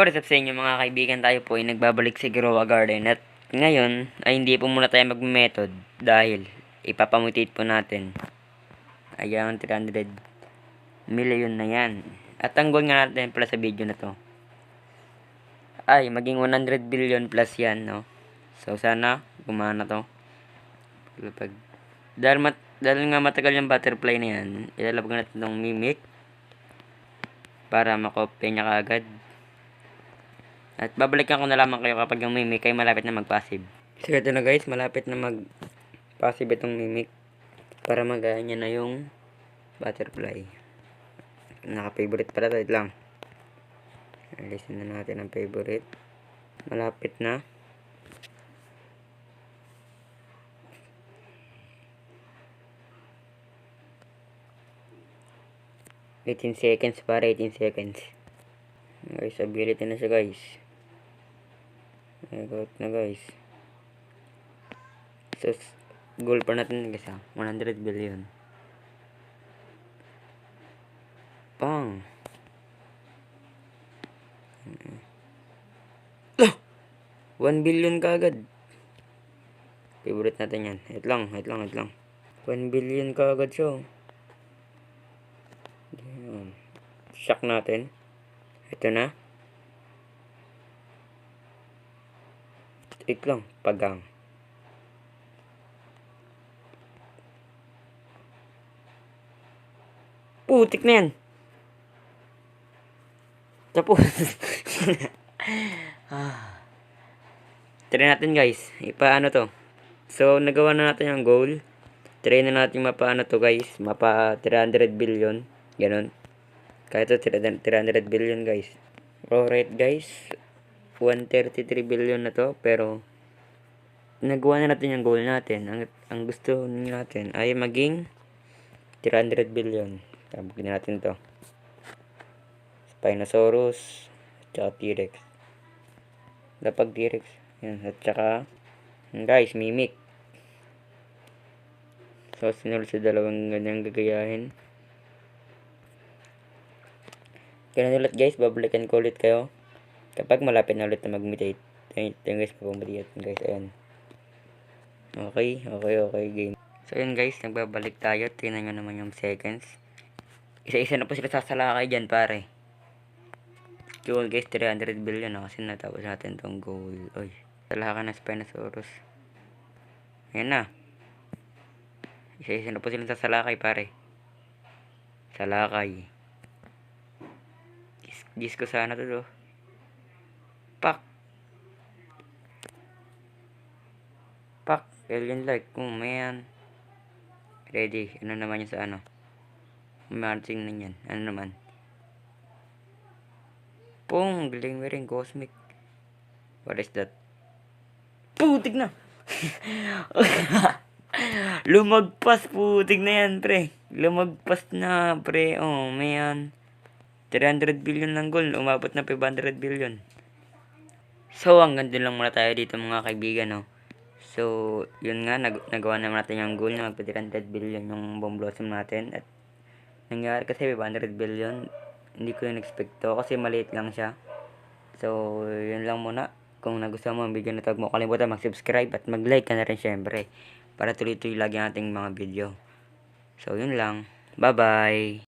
What's up sa inyo mga kaibigan, tayo po ay nagbabalik sa Growa Garden at ngayon ay hindi po muna tayo mag-method dahil ipapamutate po natin. Ayan, 300 million na yan. At ang goal nga natin pala sa video na to ay maging 100 billion plus yan, no? So sana gumana to. Dahil nga matagal yung butterfly na yan, ilalabag natin itong mimic para makopya niya kaagad. At babalikan ko na lamang kayo kapag yung mimic ay malapit na mag-passive. So ito na guys, malapit na mag-passive itong mimic para magaya niya na yung butterfly. Naka-favorite pala, wait lang. Alisin na natin ang favorite. Malapit na. $18 seconds para 18 seconds. Guys, ability na siya guys. Nag-out na guys. So, goal pa natin guys 100 billion. Pang. 1 billion kagad. Favorite natin yan. Wait lang. 1 billion kagad siya. Shock natin. Ito na. Wait lang. Pagang. Putik na yan. Tapos. Try natin guys. Ipaano to. So, nagawa na natin yung goal. Try na natin mapaano to guys. Mapa 300 billion. Ganon. Kaya ito 300 billion guys. Alright guys. 133 billion na to. Pero nagawa na natin yung goal natin. Ang gusto natin ay maging 300 billion. Tabugin natin to. Spinosaurus. Tsaka T-Rex. Lapag T-Rex. Yan. At tsaka guys, mimic. So sinulad sa dalawang ganyang gagayahin. Ganun ulit guys, babalikan ko ulit kayo kapag malapit na ulit na mag-mutate. Ayun guys, mapamutate guys, ayan. Okay, game. So yun guys, nagbabalik tayo. Tingnan nyo naman yung seconds. Isa-isa na po sila sasalakay dyan pare. Goal guys, 300 billion na kasi natapos natin tong goal. Oy, salakan ng Spinosaurus. Ayan na. Isa-isa na po sila sasalakay pare. Salakay. Gis ko sana to. Pak. Alien like. Oh man. Ready. Ano naman yung sa ano? Marching na yan. Ano naman? Pong. Glimmering cosmic. What is that? Putik na. Lumagpas. Putik na yan pre. Lumagpas na pre. Oh man. 300 billion lang goal, umabot na 500 billion. So, hanggang dun lang muna tayo dito mga kaibigan, no? So, yun nga, nagawa naman natin yung goal na magpa 300 billion yung bomb blossom natin. At nangyari kasi 500 billion, hindi ko yung expect to kasi maliit lang siya. So, yun lang muna. Kung nagustuhan mo ang video na ito, huwag mo kalimutan mag-subscribe at mag-like ka na rin syempre para tuloy-tuloy lagi ang ating mga video. So, yun lang. Bye-bye!